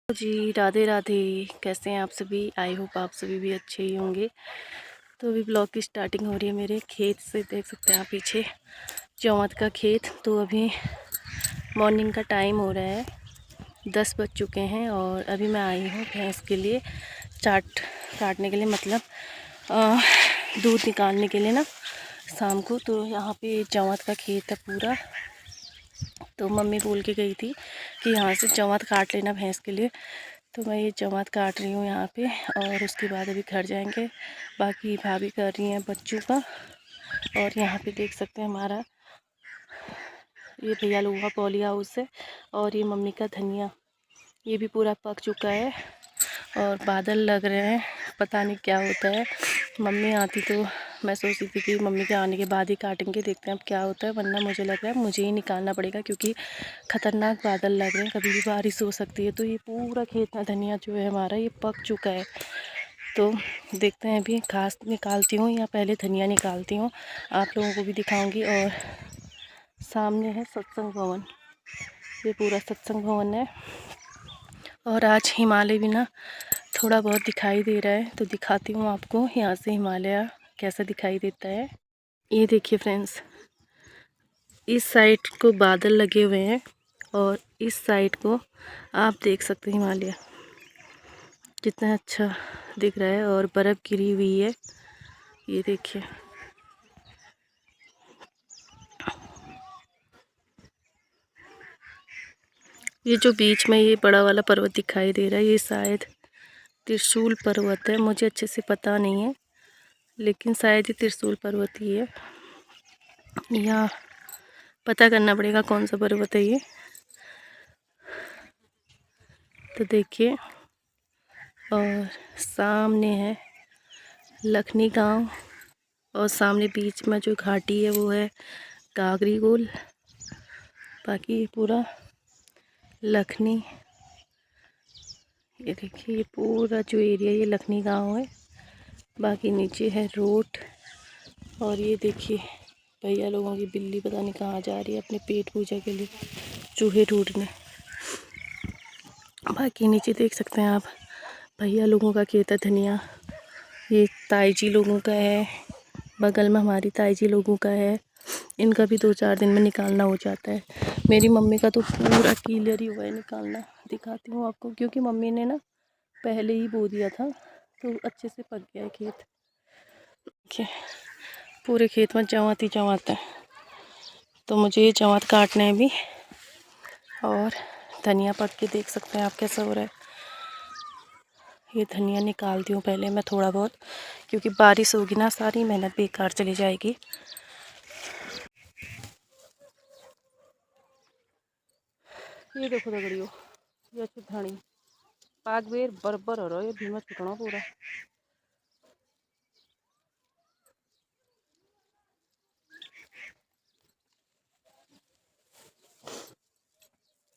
जी राधे राधे। कैसे हैं आप सभी? आई होप आप सभी भी अच्छे ही होंगे। तो अभी ब्लॉग की स्टार्टिंग हो रही है मेरे खेत से। देख सकते हैं आप पीछे चौवत का खेत। तो अभी मॉर्निंग का टाइम हो रहा है, 10 बज चुके हैं और अभी मैं आई हूँ भैंस के लिए चाट काटने के लिए, मतलब दूध निकालने के लिए ना शाम को। तो यहाँ पे चौवत का खेत है पूरा। तो मम्मी बोल के गई थी कि यहाँ से चौवत काट लेना भैंस के लिए। तो मैं ये चौवत काट रही हूँ यहाँ पे और उसके बाद अभी घर जाएंगे। बाकी भाभी कर रही हैं बच्चों का। और यहाँ पे देख सकते हैं हमारा ये भैया लोगों का पॉली हाउस है। और ये मम्मी का धनिया, ये भी पूरा पक चुका है और बादल लग रहे हैं, पता नहीं क्या होता है। मम्मी आती तो मैं सोचती थी कि मम्मी के आने के बाद ही काटेंगे, देखते हैं अब क्या होता है। वरना मुझे लग रहा है मुझे ही निकालना पड़ेगा, क्योंकि ख़तरनाक बादल लग रहे हैं, कभी भी बारिश हो सकती है। तो ये पूरा खेत में धनिया जो है हमारा ये पक चुका है। तो देखते हैं अभी घास निकालती हूँ या पहले धनिया निकालती हूँ, आप लोगों को भी दिखाऊँगी। और सामने है सत्संग भवन, ये पूरा सत्संग भवन है। और आज हिमालय भी ना थोड़ा बहुत दिखाई दे रहा है, तो दिखाती हूँ आपको यहाँ से हिमालय कैसा दिखाई देता है। ये देखिए फ्रेंड्स, इस साइड को बादल लगे हुए हैं और इस साइड को आप देख सकते हैं हिमालय कितना अच्छा दिख रहा है और बर्फ़ गिरी हुई है। ये देखिए, ये जो बीच में ये बड़ा वाला पर्वत दिखाई दे रहा है, ये शायद त्रिशूल पर्वत है। मुझे अच्छे से पता नहीं है, लेकिन शायद ये त्रिशूल पर्वत ही है। यहाँ पता करना पड़ेगा कौन सा पर्वत है ये। तो देखिए, और सामने है लखनी गांव और सामने बीच में जो घाटी है वो है गागरी गोल। बाकी ये पूरा लखनी, ये देखिए ये पूरा जो एरिया ये लखनी गांव है। बाकी नीचे है रोड। और ये देखिए भैया लोगों की बिल्ली पता नहीं कहाँ जा रही है अपने पेट पूजा के लिए चूहे ढूंढने। बाकी नीचे देख सकते हैं आप भैया लोगों का खेत है धनिया। ये ताई जी लोगों का है, बगल में हमारी ताई जी लोगों का है। इनका भी 2-4 दिन में निकालना हो जाता है। मेरी मम्मी का तो पूरा क्लियर ही हुआ है निकालना। दिखाती हूँ आपको, क्योंकि मम्मी ने ना पहले ही बो दिया था तो अच्छे से पक गया है खेत। देखिए पूरे खेत में चौवत ही चौवत है। तो मुझे ये चौवत काटने हैं भी। और धनिया पक के देख सकते हैं आप कैसा हो रहा है। ये धनिया निकालती हूँ पहले मैं थोड़ा बहुत, क्योंकि बारिश होगी ना सारी मेहनत बेकार चली जाएगी। ये देखो दगड़ियों, ये अच्छी धनी पाग बेर बरबर हो रहा है, ये भीमा छुटना पूरा।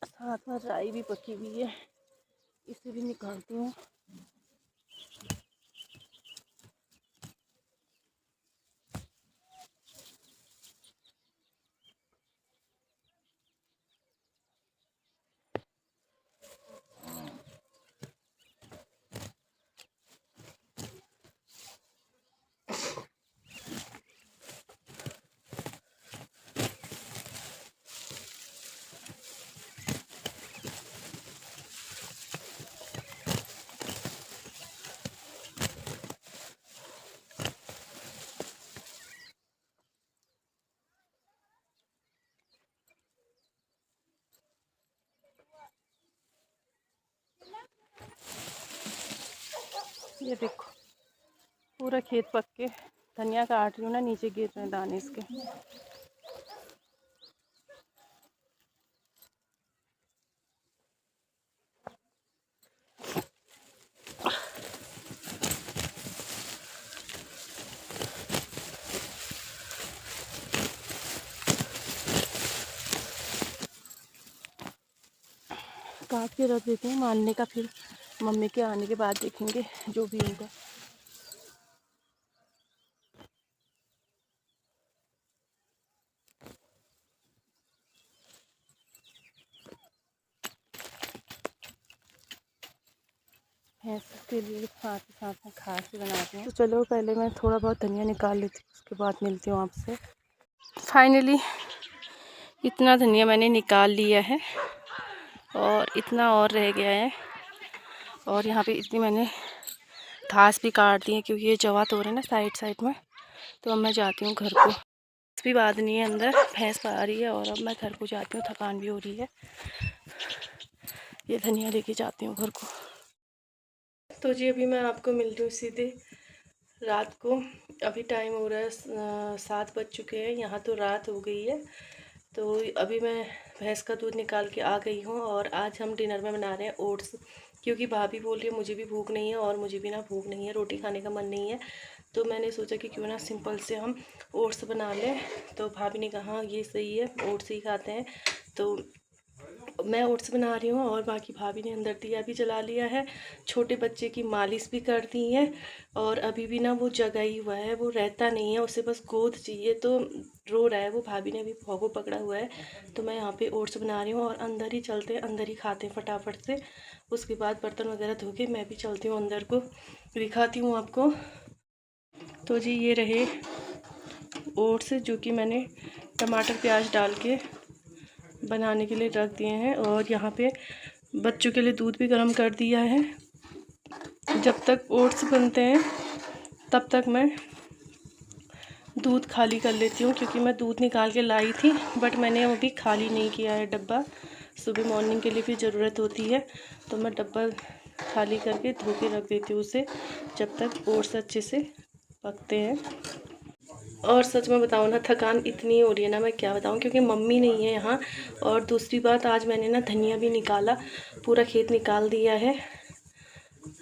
साथ में राई भी पकी हुई है, इसे भी निकालती हूँ। ये देखो पूरा खेत पक के धनिया काट रही हूँ ना, नीचे गिर रहे हैं दाने इसके। काट के रख देते हैं मारने का, फिर मम्मी के आने के बाद देखेंगे जो भी होगा। भैंस के लिए साथ ही साथ में घास भी बनाते हैं। तो चलो पहले मैं थोड़ा बहुत धनिया निकाल लेती हूँ, उसके बाद मिलती हूँ आपसे। फाइनली इतना धनिया मैंने निकाल लिया है और इतना और रह गया है। और यहाँ पे इतनी मैंने घास भी काट दी है क्योंकि ये जवात हो रहे हैं ना साइड साइड में। तो अब मैं जाती हूँ घर को, भी बांधनी है अंदर, भैंस पा रही है और अब मैं घर को जाती हूँ, थकान भी हो रही है। ये धनिया लेके जाती हूँ घर को। तो जी अभी मैं आपको मिल रही हूँ सीधे रात को। अभी टाइम हो रहा है 7 बज चुके हैं, यहाँ तो रात हो गई है। तो अभी मैं भैंस का दूध निकाल के आ गई हूँ और आज हम डिनर में बना रहे हैं ओट्स, क्योंकि भाभी बोल रही है मुझे भी भूख नहीं है और मुझे भी ना भूख नहीं है, रोटी खाने का मन नहीं है। तो मैंने सोचा कि क्यों ना सिंपल से हम ओट्स बना लें। तो भाभी ने कहा ये सही है, ओट्स ही खाते हैं। तो मैं ओट्स बना रही हूँ और बाकी भाभी ने अंदर दिया भी जला लिया है, छोटे बच्चे की मालिश भी कर दी है। और अभी भी ना वो जगा ही हुआ है, वो रहता नहीं है, उसे बस गोद चाहिए तो रो रहा है वो। भाभी ने अभी भोगो पकड़ा हुआ है। तो मैं यहाँ पे ओट्स बना रही हूँ और अंदर ही चलते हैं, अंदर ही खाते हैं फटाफट से। उसके बाद बर्तन वगैरह धो के मैं भी चलती हूँ अंदर को, दिखाती हूँ आपको। तो जी ये रहे ओट्स जो कि मैंने टमाटर प्याज डाल के बनाने के लिए रख दिए हैं। और यहाँ पे बच्चों के लिए दूध भी गर्म कर दिया है। जब तक ओट्स बनते हैं तब तक मैं दूध खाली कर लेती हूँ, क्योंकि मैं दूध निकाल के लाई थी बट मैंने अभी खाली नहीं किया है डब्बा। सुबह मॉर्निंग के लिए भी ज़रूरत होती है, तो मैं डब्बा खाली करके धो के रख देती हूँ उसे, जब तक ओट्स अच्छे से पकते हैं। और सच में बताऊँ ना, थकान इतनी हो रही है ना, मैं क्या बताऊँ, क्योंकि मम्मी नहीं है यहाँ। और दूसरी बात, आज मैंने ना धनिया भी निकाला, पूरा खेत निकाल दिया है।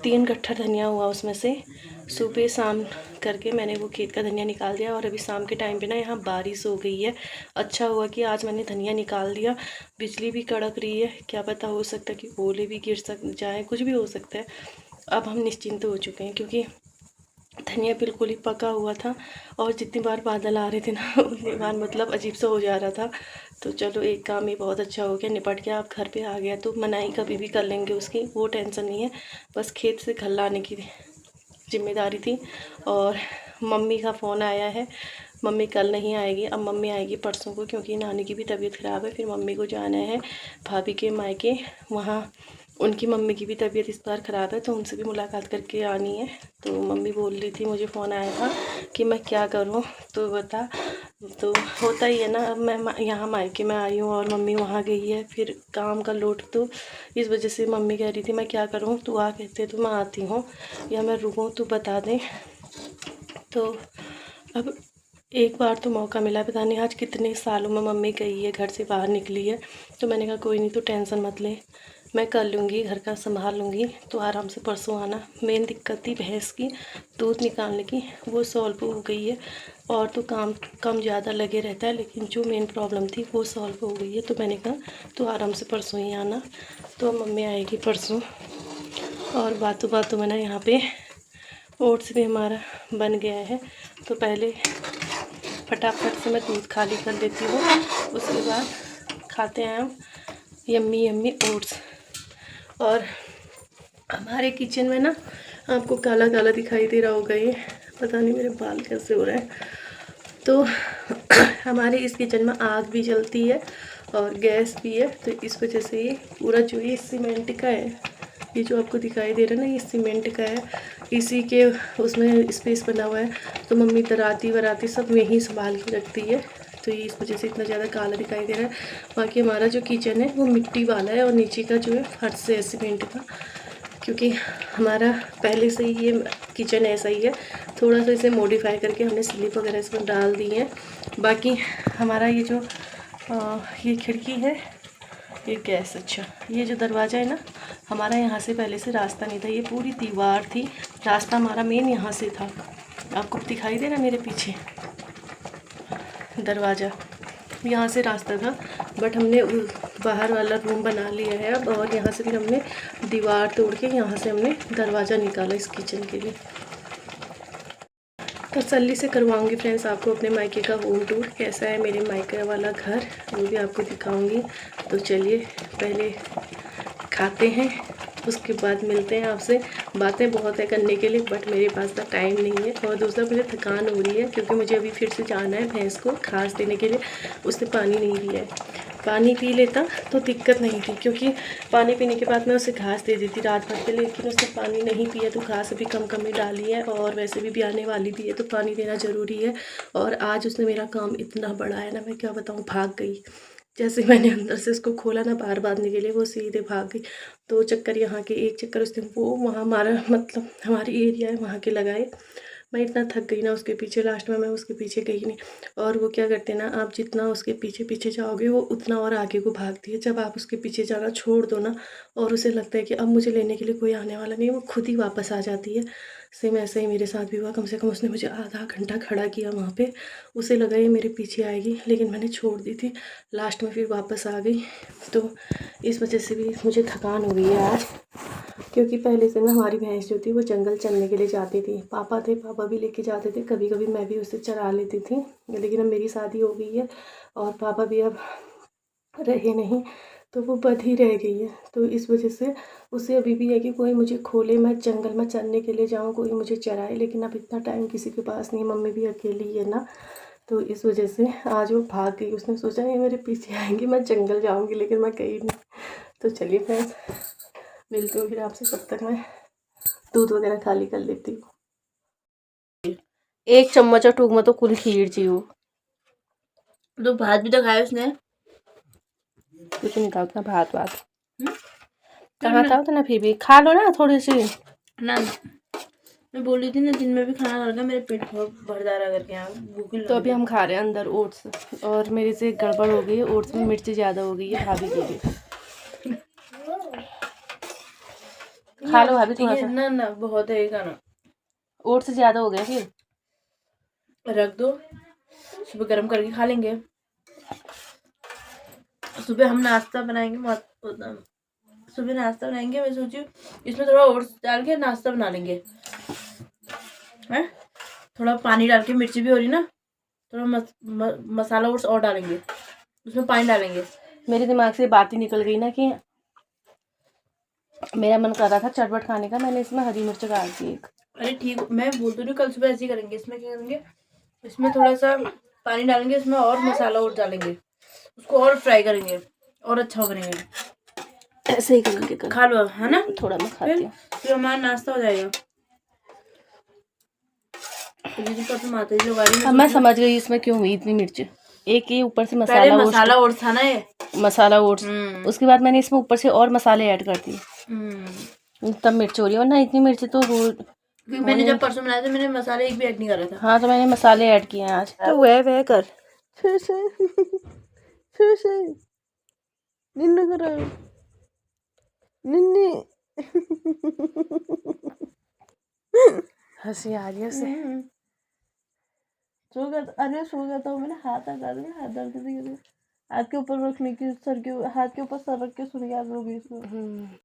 3 गट्ठर धनिया हुआ उसमें से, सुबह शाम करके मैंने वो खेत का धनिया निकाल दिया। और अभी शाम के टाइम पे ना यहाँ बारिश हो गई है। अच्छा हुआ कि आज मैंने धनिया निकाल दिया। बिजली भी कड़क रही है, क्या पता हो सकता है कि ओले भी गिर जाए, कुछ भी हो सकता है। अब हम निश्चिंत हो चुके हैं क्योंकि धनिया बिल्कुल ही पका हुआ था। और जितनी बार बादल आ रहे थे ना उतनी बार मतलब अजीब सा हो जा रहा था। तो चलो एक काम ही बहुत अच्छा हो गया, निपट गया। अब घर पे आ गया तो मनाई कभी भी कर लेंगे उसकी, वो टेंशन नहीं है। बस खेत से घर लाने की जिम्मेदारी थी। और मम्मी का फ़ोन आया है, मम्मी कल नहीं आएगी, अब मम्मी आएगी परसों को, क्योंकि नानी की भी तबीयत ख़राब है। फिर मम्मी को जाना है भाभी के मायके, वहाँ उनकी मम्मी की भी तबीयत इस बार ख़राब है, तो उनसे भी मुलाकात करके आनी है। तो मम्मी बोल रही थी, मुझे फ़ोन आया था कि मैं क्या करूं, तो बता। तो होता ही है ना, अब मैं यहाँ मायके में आई हूँ और मम्मी वहाँ गई है, फिर काम का लोड, तो इस वजह से मम्मी कह रही थी मैं क्या करूँ, तू आ कहते तो मैं आती हूँ या मैं रुकूँ, तू बता दें। तो अब एक बार तो मौका मिला, पता नहीं आज कितने सालों में मम्मी गई है, घर से बाहर निकली है। तो मैंने कहा कोई नहीं, तो टेंशन मत ले, मैं कर लूँगी, घर का संभाल लूँगी, तो आराम से परसों आना। मेन दिक्कत थी भैंस की दूध निकालने की, वो सॉल्व हो गई है। और तो काम कम ज़्यादा लगे रहता है, लेकिन जो मेन प्रॉब्लम थी वो सॉल्व हो गई है। तो मैंने कहा तो आराम से परसों ही आना। तो मम्मी आएगी परसों। और बातों बातों में ना यहाँ पे ओट्स भी हमारा बन गया है। तो पहले फटाफट से मैं दूध खाली कर लेती हूँ, उसके बाद खाते हैं हम यम्मी यम्मी ओट्स। और हमारे किचन में ना आपको काला काला दिखाई दे रहा होगा, ये पता नहीं मेरे बाल कैसे हो रहे हैं। तो हमारे इस किचन में आग भी जलती है और गैस भी है, तो इस वजह से ये पूरा जो ये सीमेंट का है, ये जो आपको दिखाई दे रहा है ना, ये सीमेंट का है। इसी के उसमें स्पेस बना हुआ है, तो मम्मी दराती वराती सब यहीं संभाल के रखती है। तो ये इस वजह से इतना ज़्यादा काला दिखाई दे रहा है। बाकी हमारा जो किचन है वो मिट्टी वाला है और नीचे का जो है फर्श है सीमेंट का, क्योंकि हमारा पहले से ही ये किचन ऐसा ही है। थोड़ा सा इसे मॉडिफाई करके हमने स्लिप वगैरह इसमें डाल दी है। बाकी हमारा ये जो ये खिड़की है, ये गैस, अच्छा ये जो दरवाज़ा है ना, हमारा यहाँ से पहले से रास्ता नहीं था, ये पूरी दीवार थी, रास्ता हमारा मेन यहाँ से था। आपको दिखाई दे रहा है मेरे पीछे दरवाज़ा, यहाँ से रास्ता था, बट हमने बाहर वाला रूम बना लिया है अब। और यहाँ से भी हमने दीवार तोड़ के यहाँ से हमने दरवाज़ा निकाला इस किचन के लिए। तसल्ली से करवाऊंगी फ्रेंड्स आपको अपने मायके का होम टूर, कैसा है मेरे मायके वाला घर, वो भी आपको दिखाऊंगी। तो चलिए पहले खाते हैं उसके बाद मिलते हैं आपसे। बातें बहुत है करने के लिए बट मेरे पास तो टाइम नहीं है। और दूसरा मुझे थकान हो रही है क्योंकि मुझे अभी फिर से जाना है भैंस को घास देने के लिए। उसने पानी नहीं दिया है। पानी पी लेता तो दिक्कत नहीं थी क्योंकि पानी पीने के बाद मैं उसे घास दे दी थी रात भर के, लेकिन उसने पानी नहीं पिया तो घास अभी कम कम ही डाली है और वैसे भी आने वाली भी है तो पानी देना ज़रूरी है। और आज उसने मेरा काम इतना बड़ा है ना, मैं क्या बताऊँ, भाग गई। जैसे मैंने अंदर से उसको खोला ना बाहर बांधने के लिए, वो सीधे भाग गई। 2 चक्कर यहाँ के, 1 चक्कर उसने वो वहाँ हमारा मतलब हमारी एरिया है वहाँ के लगाए। मैं इतना थक गई ना उसके पीछे, लास्ट में मैं उसके पीछे गई नहीं। और वो क्या करते हैं ना, आप जितना उसके पीछे पीछे जाओगे वो उतना और आगे को भागती है। जब आप उसके पीछे जाना छोड़ दो ना और उसे लगता है कि अब मुझे लेने के लिए कोई आने वाला नहीं, वो खुद ही वापस आ जाती है। सेम ऐसे ही मेरे साथ भी हुआ। कम से कम उसने मुझे आधा घंटा खड़ा किया वहाँ पे। उसे लगा ये मेरे पीछे आएगी, लेकिन मैंने छोड़ दी थी। लास्ट में फिर वापस आ गई। तो इस वजह से भी मुझे थकान हो गई है आज, क्योंकि पहले से ना हमारी भैंस जो थी वो जंगल चरने के लिए जाती थी। पापा थे, पापा भी लेके जाते थे, कभी कभी मैं भी उसे चरा लेती थी। लेकिन अब मेरी शादी हो गई है और पापा भी अब रहे नहीं, तो वो बंध ही रह गई है। तो इस वजह से उसे अभी भी है कि कोई मुझे खोले, मैं जंगल में चरने के लिए जाऊँ, कोई मुझे चराए। लेकिन अब इतना टाइम किसी के पास नहीं, मम्मी भी अकेली है ना, तो इस वजह से आज वो भाग गई। उसने सोचा ये मेरे पीछे आएंगी, मैं जंगल जाऊँगी, लेकिन मैं गई नहीं। तो चलिए फ्रेंड्स, मिलती हूँ फिर आपसे। तब तक मैं दूध वगैरह खाली कर लेती हूँ। 1 चम्मच और टूक में तो कुल खीर चाहिए। तो भात भी तो खाया उसने। कुछ नहीं था उतना भात वात, कहाँ था उतना, फिर भी खा लो ना थोड़ी सी ना। मैं बोल रही थी ना दिन में भी खाना लगा, मेरे पेट बहुत भर जा रहा करके यहाँ भूख ही तो अभी हम खा रहे हैं अंदर ओट्स, और मेरे से गड़बड़ हो गई है, ओट्स में मिर्ची ज़्यादा हो गई है भाभी के लिए। खा लो भाभी थोड़ा सा। ना बहुत है ये खाना। ओट्स ज़्यादा हो गया फिर रख दो, सुबह गर्म करके खा लेंगे। सुबह हम नाश्ता बनाएंगे, सुबह नाश्ता बनाएंगे। मैं सोची इसमें थोड़ा ओट्स डाल के नाश्ता बना लेंगे है। थोड़ा पानी डाल के, मिर्ची भी हो रही ना, थोड़ा मसाला ओट्स और डालेंगे, उसमें पानी डालेंगे। मेरे दिमाग से बात ही निकल गई ना कि मेरा मन कर रहा था चटपट खाने का, मैंने इसमें हरी मिर्च डाल दी एक। अरे ठीक, मैं बोल तो रही हूँ कल सुबह ऐसे ही करेंगे। इसमें क्या करेंगे, इसमें थोड़ा सा पानी डालेंगे, इसमें और मसाला और डालेंगे, उसको और फ्राई करेंगे और अच्छा करेंगे। ऐसे ही करेंगे कल। खा लो है ना, थोड़ा मैं खाती हूँ, फिर हमारा नाश्ता हो जाएगा। अब मैं समझ गई इसमें क्यों हुई इतनी मिर्च। एक ये ऊपर से मसाला ओट्स था ना ये, मसाला ओट्स, उसके बाद मैंने इसमें ऊपर से और मसाले ऐड कर दिए, तब मिर्च हो रही है, वरना इतनी मिर्च तो मैंने जब परसों बनाया था मैंने मसाले एक भी ऐड नहीं करा था। हाँ, तो मैंने मसाले ऐड किए हैं आज। तो वह कर निन्नू करो निन्नी हंसी आ रही है उसे। सो गया, अरे सो गया था मैंने हाथ हटा दिया, हाथ दर्द हाथ के ऊपर रखने की, सर के हाथ के ऊपर सर रख के सुन गया लोग इसमें।